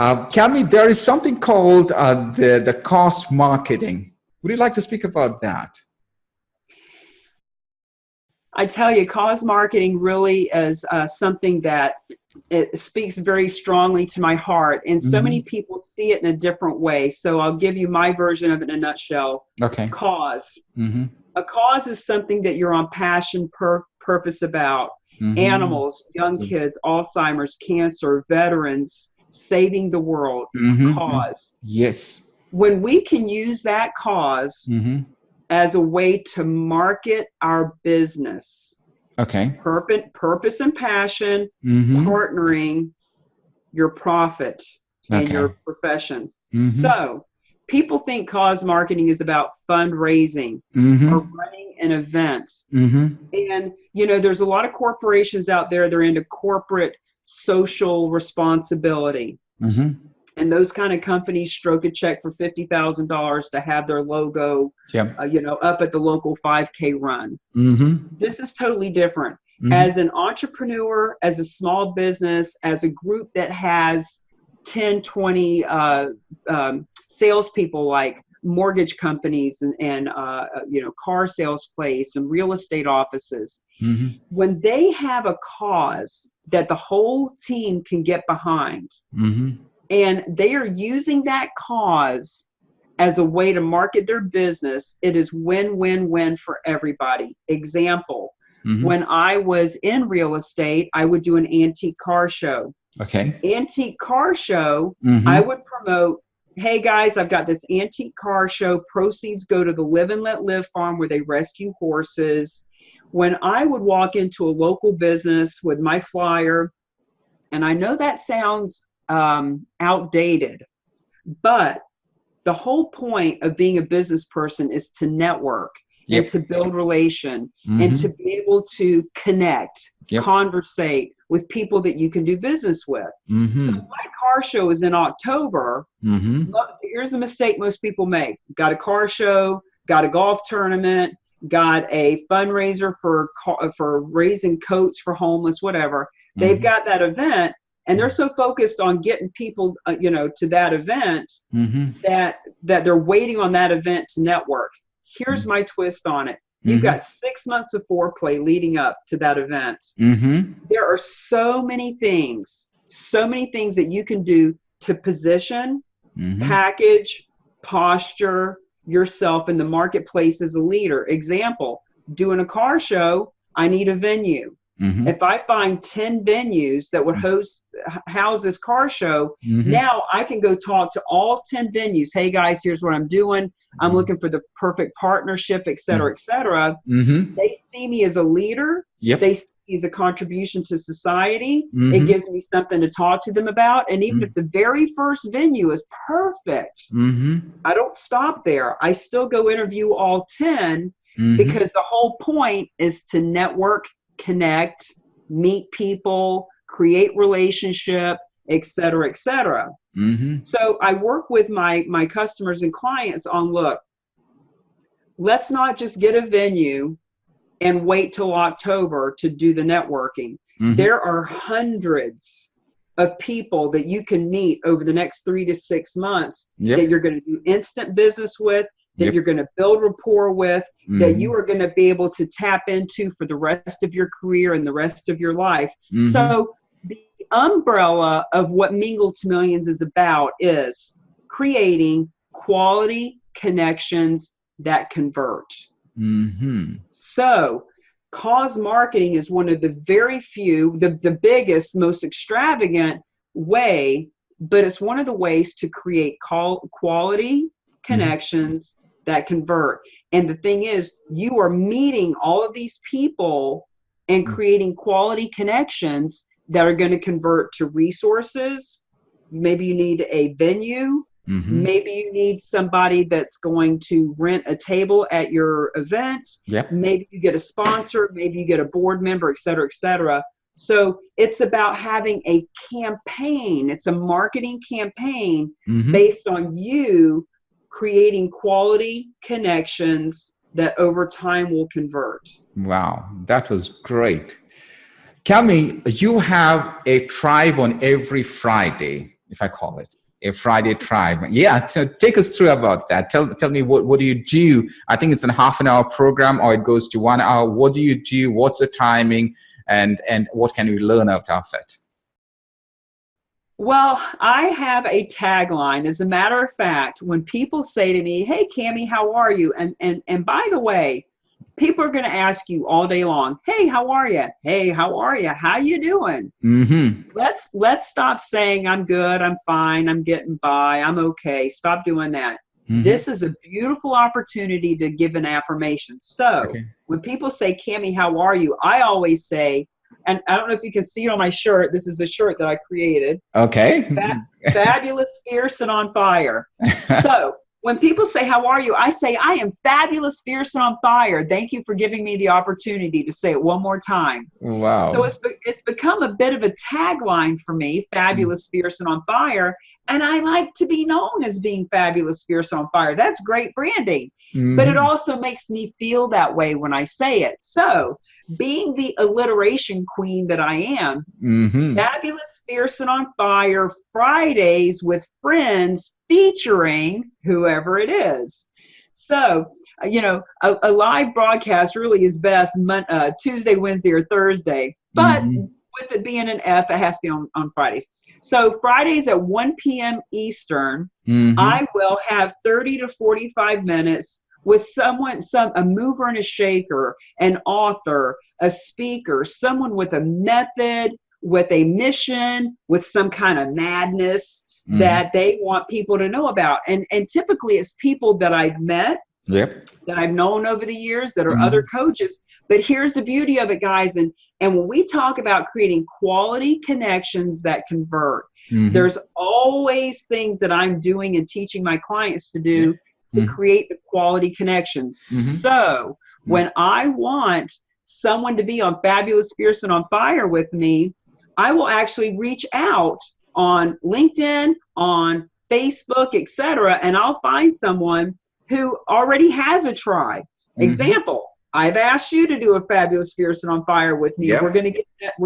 Cami, there is something called the cost marketing. Would you like to speak about that? I tell you, cause marketing really is something that it speaks very strongly to my heart. And so many people see it in a different way. So I'll give you my version of it in a nutshell. Okay. Cause. A cause is something that you're on passion, purpose about. Animals, young kids, Alzheimer's, cancer, veterans, saving the world. Cause. Yes. When we can use that cause as a way to market our business. Okay. Purpose and passion, partnering your profit and your profession. So people think cause marketing is about fundraising or running an event. And, you know, there's a lot of corporations out there that are into corporate social responsibility. And those kind of companies stroke a check for $50,000 to have their logo, you know, up at the local 5K run. This is totally different. As an entrepreneur, as a small business, as a group that has 10, 20 salespeople, like mortgage companies and you know, car sales place and real estate offices, when they have a cause that the whole team can get behind, and they are using that cause as a way to market their business, it is win-win-win for everybody. Example, when I was in real estate, I would do an antique car show. Okay. Antique car show, I would promote, hey guys, I've got this antique car show. Proceeds go to the Live and Let Live farm where they rescue horses. When I would walk into a local business with my flyer, and I know that sounds outdated, but the whole point of being a business person is to network and to build relation and to be able to connect, conversate with people that you can do business with. So my car show is in October. Here's the mistake most people make. Got a car show, got a golf tournament, got a fundraiser for raising coats for homeless, whatever. They've got that event. And they're so focused on getting people, you know, to that event that they're waiting on that event to network. Here's my twist on it. You've got 6 months of foreplay leading up to that event. There are so many things that you can do to position, package, posture yourself in the marketplace as a leader. Example, doing a car show, I need a venue. If I find 10 venues that would house this car show, now I can go talk to all 10 venues. Hey guys, here's what I'm doing. I'm looking for the perfect partnership, et cetera, et cetera. They see me as a leader. They see me as a contribution to society. It gives me something to talk to them about. And even if the very first venue is perfect, I don't stop there. I still go interview all 10 because the whole point is to network, connect, meet people, create relationship, et cetera, et cetera. So I work with my customers and clients on, look, let's not just get a venue and wait till October to do the networking. There are hundreds of people that you can meet over the next 3 to 6 months that you're going to do instant business with, that you're going to build rapport with, that you are going to be able to tap into for the rest of your career and the rest of your life. So the umbrella of what Mingle to Millions is about is creating quality connections that convert. So cause marketing is one of the very few, the biggest, most extravagant way, but it's one of the ways to create quality connections that convert. And the thing is, you are meeting all of these people and creating quality connections that are going to convert to resources. Maybe you need a venue. Maybe you need somebody that's going to rent a table at your event. Maybe you get a sponsor. Maybe you get a board member, et cetera, et cetera. So it's about having a campaign. It's a marketing campaign based on you creating quality connections that over time will convert. Wow, that was great. Cami, you have a tribe on every Friday. if I call it a Friday tribe. Yeah, so take us through about that. Tell me what do you do? I think it's a half an hour program, or it goes to 1 hour. What do you do? What's the timing, and what can we learn out of it? Well, I have a tagline. As a matter of fact, when people say to me, "Hey, Cami, how are you?" And by the way, people are going to ask you all day long, "Hey, how are you? Hey, how are you? How you doing?" Mm-hmm. Let's stop saying I'm good, I'm fine, I'm getting by, I'm okay. Stop doing that. Mm-hmm. This is a beautiful opportunity to give an affirmation. So Okay. when people say, "Cami, how are you?" I always say, and I don't know if you can see it on my shirt. This is a shirt that I created. Okay. Fabulous, fierce, and on fire. So when people say, "How are you?" I say, "I am fabulous, fierce, and on fire." Thank you for giving me the opportunity to say it one more time. Wow. So it's become a bit of a tagline for me, fabulous, fierce, and on fire. And I like to be known as being fabulous, fierce, and on fire. That's great branding. Mm-hmm. But it also makes me feel that way when I say it. So being the alliteration queen that I am, mm-hmm. fabulous, fierce, and on fire, Fridays with friends featuring whoever it is. So, a live broadcast really is best Tuesday, Wednesday, or Thursday. But mm-hmm. with it being an F, it has to be on Fridays. So Fridays at 1 p.m. Eastern, mm-hmm. I will have 30 to 45 minutes with a mover and a shaker, an author, a speaker, someone with a method, with a mission, with some kind of madness mm-hmm. that they want people to know about. And typically it's people that I've met, yep. that I've known over the years, that are mm-hmm. other coaches. But here's the beauty of it, guys. And when we talk about creating quality connections that convert, mm-hmm. there's always things that I'm doing and teaching my clients to do to create the quality connections. Mm-hmm. So when I want someone to be on Fabulous, Fierce, and on Fire with me, I will actually reach out on LinkedIn, on Facebook, etc., and I'll find someone who already has a tribe. Mm-hmm. Example, I've asked you to do a Fabulous, Fierce, and on Fire with me. Yep. We're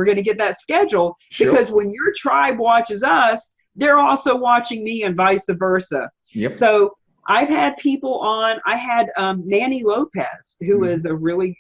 going to get that scheduled. Sure. Because when your tribe watches us, they're also watching me, and vice versa. Yep. So I've had people on. I had Manny Lopez, who mm-hmm. is a really,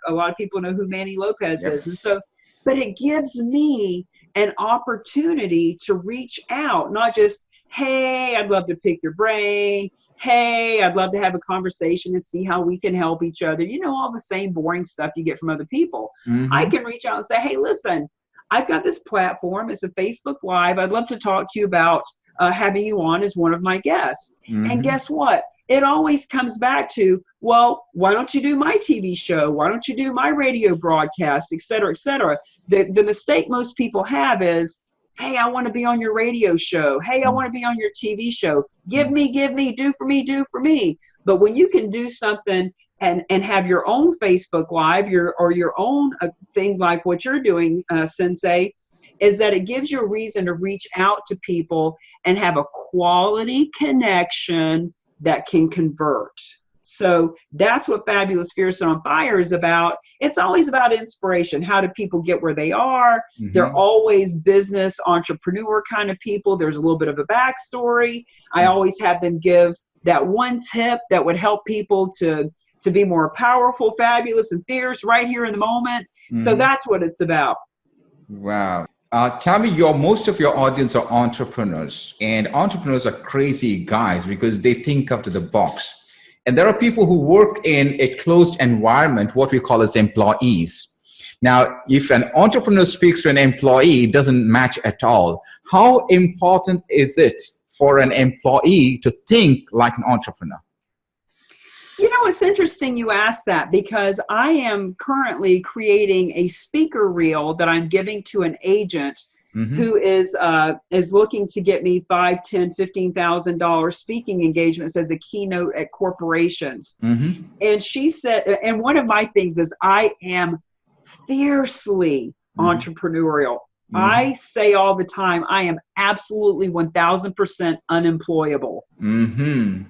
a lot of people know who Manny Lopez yep. is. And so, but it gives me an opportunity to reach out, not just, "Hey, I'd love to pick your brain. Hey, I'd love to have a conversation and see how we can help each other." All the same boring stuff you get from other people. Mm-hmm. I can reach out and say, "Hey, listen, I've got this platform. It's a Facebook Live. I'd love to talk to you about having you on as one of my guests." Mm-hmm. And guess what? It always comes back to, "Well, why don't you do my TV show? Why don't you do my radio broadcast, et cetera, et cetera." The mistake most people have is, "Hey, I want to be on your radio show. Hey, I want to be on your TV show. Give me, do for me, do for me." But when you can do something and have your own Facebook Live, or your own thing like what you're doing, Sensei, is that it gives you a reason to reach out to people and have a quality connection that can convert. So that's what Fabulous, Fierce, and on Fire is about. It's always about inspiration. How do people get where they are? Mm-hmm. They're always business entrepreneur kind of people. There's a little bit of a backstory. I always have them give that one tip that would help people to be more powerful, fabulous, and fierce right here in the moment. Mm-hmm. So that's what it's about. Wow. Cami, most of your audience are entrepreneurs, and entrepreneurs are crazy guys because they think out of the box. And there are people who work in a closed environment, what we call as employees. Now, if an entrepreneur speaks to an employee, it doesn't match at all. How important is it for an employee to think like an entrepreneur? It's interesting you asked that, because I am currently creating a speaker reel that I'm giving to an agent mm-hmm. who is looking to get me $5,000, $10,000, $15,000 speaking engagements as a keynote at corporations. Mm-hmm. And she said, and one of my things is I am fiercely mm-hmm. entrepreneurial. Mm-hmm. I say all the time, I am absolutely 1,000% unemployable. Mm-hmm.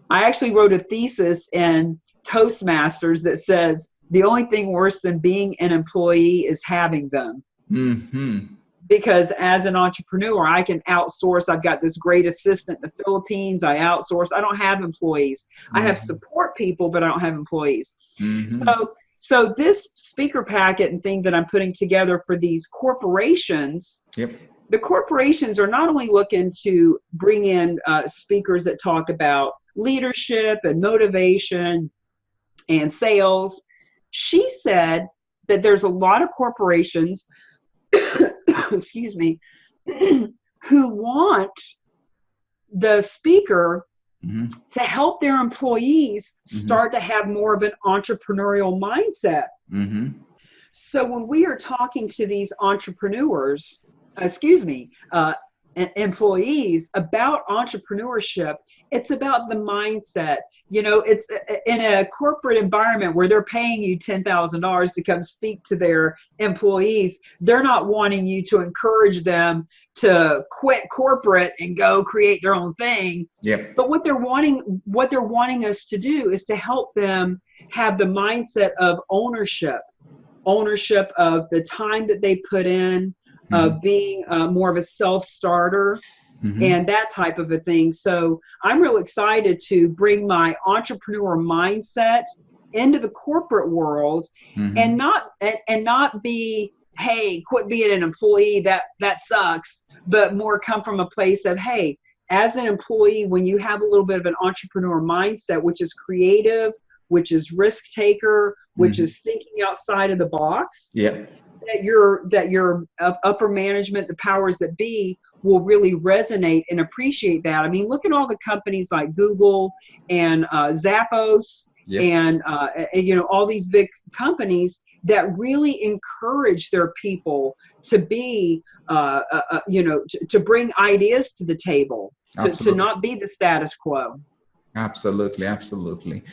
I actually wrote a thesis in Toastmasters that says the only thing worse than being an employee is having them. Mm-hmm. because as an entrepreneur, I can outsource. I've got this great assistant in the Philippines. I outsource. I don't have employees. I have support people, but I don't have employees. So this speaker packet and thing that I'm putting together for these corporations, the corporations are not only looking to bring in speakers that talk about leadership and motivation and sales. She said that there's a lot of corporations, excuse me, who want the speaker to help their employees start to have more of an entrepreneurial mindset. So when we are talking to these entrepreneurs, employees about entrepreneurship, it's about the mindset. You know, it's in a corporate environment where they're paying you $10,000 to come speak to their employees. They're not wanting you to encourage them to quit corporate and go create their own thing. But what they're wanting us to do is to help them have the mindset of ownership of the time that they put in, of being more of a self-starter and that type of a thing. So I'm real excited to bring my entrepreneur mindset into the corporate world and not be, hey, quit being an employee, that sucks, but more come from a place of, hey, as an employee, when you have a little bit of an entrepreneur mindset, which is creative, which is risk taker, which is thinking outside of the box, that your upper management, the powers that be, will really resonate and appreciate that. I mean, look at all the companies like Google and Zappos and you know, all these big companies that really encourage their people to be, you know, to bring ideas to the table, to not be the status quo. Absolutely, absolutely.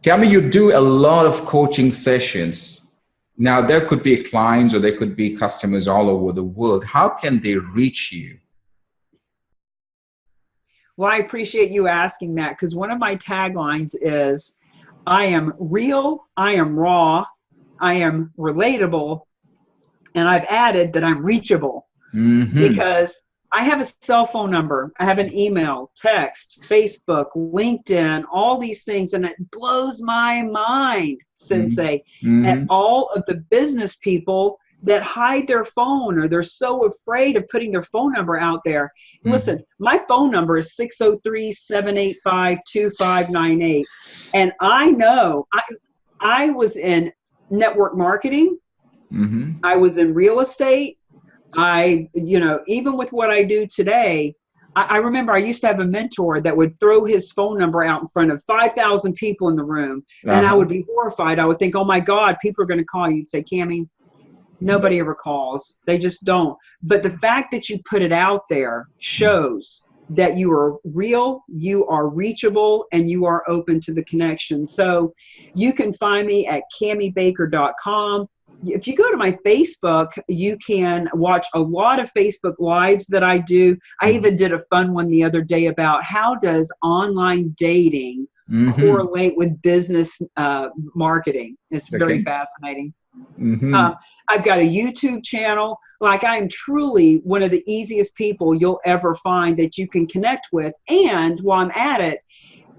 Cami, you do a lot of coaching sessions. Now, there could be clients or there could be customers all over the world. How can they reach you? Well, I appreciate you asking that, because one of my taglines is, I am real, I am raw, I am relatable, and I've added that I'm reachable because I have a cell phone number, I have an email, text, Facebook, LinkedIn, all these things, and it blows my mind, Sensei, at all of the business people that hide their phone, or they're so afraid of putting their phone number out there. Listen, my phone number is 603-785-2598, and I know I was in network marketing, I was in real estate. You know, even with what I do today, I remember I used to have a mentor that would throw his phone number out in front of 5,000 people in the room. And I would be horrified. I would think, oh my God, people are going to call you. You'd say, Cami, nobody ever calls. They just don't. But the fact that you put it out there shows that you are real, you are reachable, and you are open to the connection. So you can find me at camibaker.com. If you go to my Facebook, you can watch a lot of Facebook Lives that I do. I even did a fun one the other day about how does online dating correlate with business marketing. It's very fascinating. I've got a YouTube channel. Like, I am truly one of the easiest people you'll ever find that you can connect with. And while I'm at it,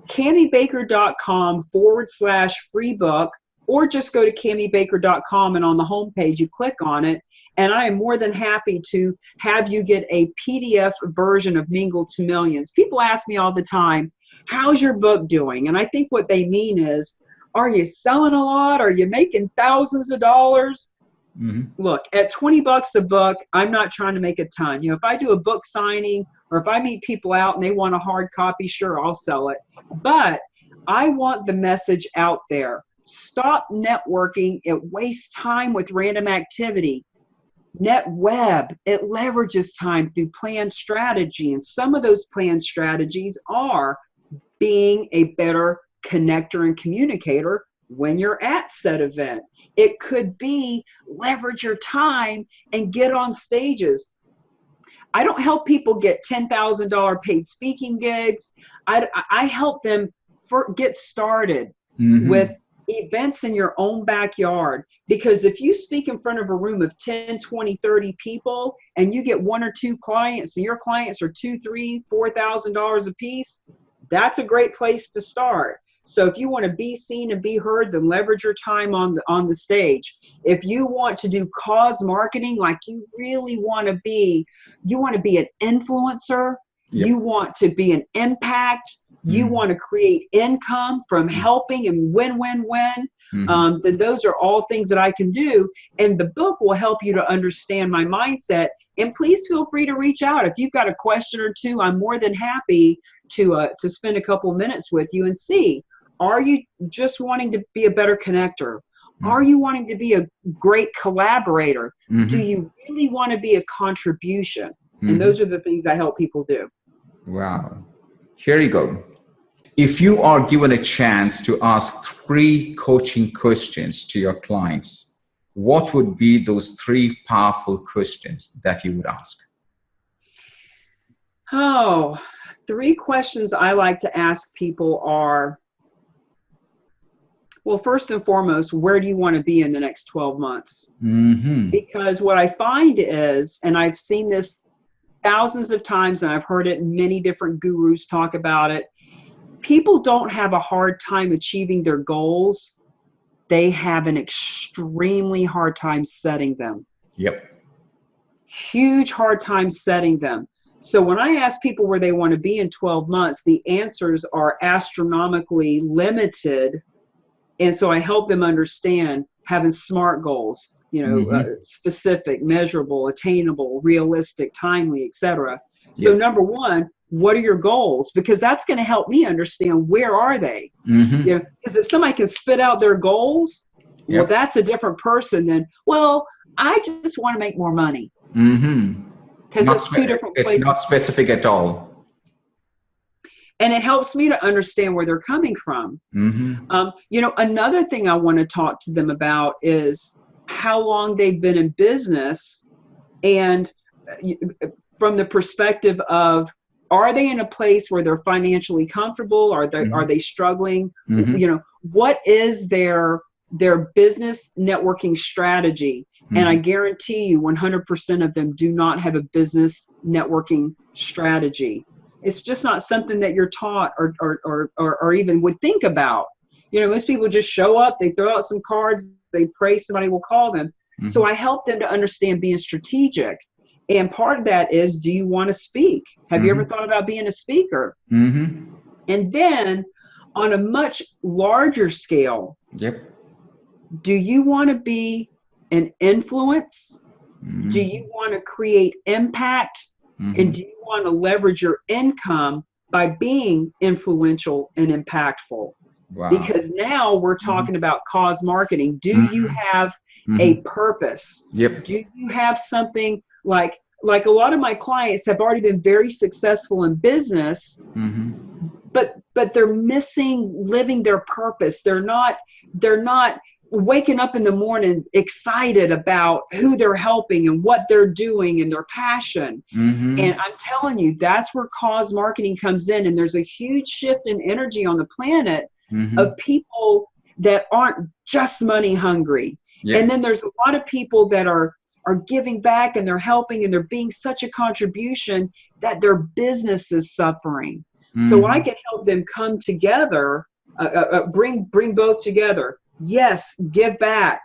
camibaker.com/free book. Or just go to camibaker.com, and on the homepage, you click on it. And I am more than happy to have you get a PDF version of Mingle to Millions. People ask me all the time, how's your book doing? And I think what they mean is, are you selling a lot? Are you making thousands of dollars? Look, at $20 a book, I'm not trying to make a ton. You know, if I do a book signing, or if I meet people out and they want a hard copy, sure, I'll sell it. But I want the message out there. Stop networking. It wastes time with random activity. NetWeb, it leverages time through planned strategy. And some of those planned strategies are being a better connector and communicator when you're at said event. It could be leverage your time and get on stages. I don't help people get $10,000 paid speaking gigs. I help them get started with events in your own backyard. Because if you speak in front of a room of 10, 20, 30 people and you get 1 or 2 clients and your clients are $2,000, $3,000, $4,000 a piece, that's a great place to start. So if you want to be seen and be heard, then leverage your time on the stage. If you want to do cause marketing, like you really want to be, you want to be an influencer, you want to be an impact, you want to create income from helping and win-win-win, then those are all things that I can do. And the book will help you to understand my mindset. And please feel free to reach out. If you've got a question or two, I'm more than happy to spend a couple of minutes with you and see, are you just wanting to be a better connector? Are you wanting to be a great collaborator? Do you really want to be a contribution? And those are the things I help people do. Wow. Here you go. If you are given a chance to ask 3 coaching questions to your clients, what would be those 3 powerful questions that you would ask? Oh, 3 questions I like to ask people are, well, first and foremost, where do you want to be in the next 12 months? Because what I find is, and I've seen this thousands of times and I've heard it, many different gurus talk about it, people don't have a hard time achieving their goals. They have an extremely hard time setting them. Huge hard time setting them. So when I ask people where they want to be in 12 months, the answers are astronomically limited. And so I help them understand having SMART goals, specific, measurable, attainable, realistic, timely, etc. So number 1, what are your goals? Because that's going to help me understand where are they. Because if somebody can spit out their goals, well, that's a different person than, well, I just want to make more money. Because it's 2 different places. It's not specific at all. And it helps me to understand where they're coming from. Another thing I want to talk to them about is how long they've been in business, and from the perspective of, are they in a place where they're financially comfortable? Are they struggling? What is their business networking strategy? And I guarantee you 100% of them do not have a business networking strategy. It's just not something that you're taught or even would think about. Most people just show up, they throw out some cards, they pray somebody will call them. So I help them to understand being strategic. And part of that is, do you want to speak? Have you ever thought about being a speaker? And then on a much larger scale, do you want to be an influence? Do you want to create impact? And do you want to leverage your income by being influential and impactful? Because now we're talking about cause marketing. Do you have a purpose? Do you have something like a lot of my clients have already been very successful in business, but they're missing living their purpose. They're not waking up in the morning excited about who they're helping and what they're doing and their passion. And I'm telling you, that's where cause marketing comes in. And there's a huge shift in energy on the planet of people that aren't just money hungry. And then there's a lot of people that are giving back and they're helping and they're being such a contribution that their business is suffering. So I can help them come together, bring both together. Yes, give back.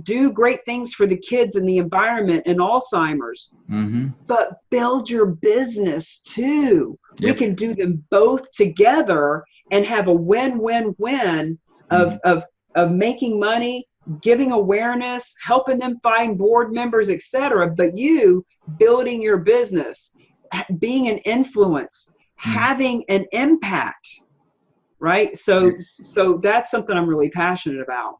Do great things for the kids and the environment and Alzheimer's. But build your business too. We can do them both together and have a win-win-win of making money, giving awareness, helping them find board members, etc. But you building your business, being an influence, having an impact. Right? So that's something I'm really passionate about.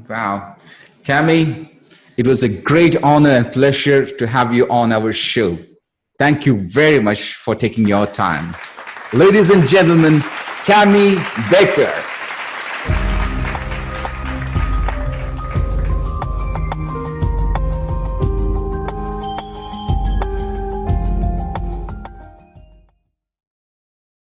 Wow. Cami, it was a great honor and pleasure to have you on our show. Thank you very much for taking your time. Ladies and gentlemen, Cami Baker.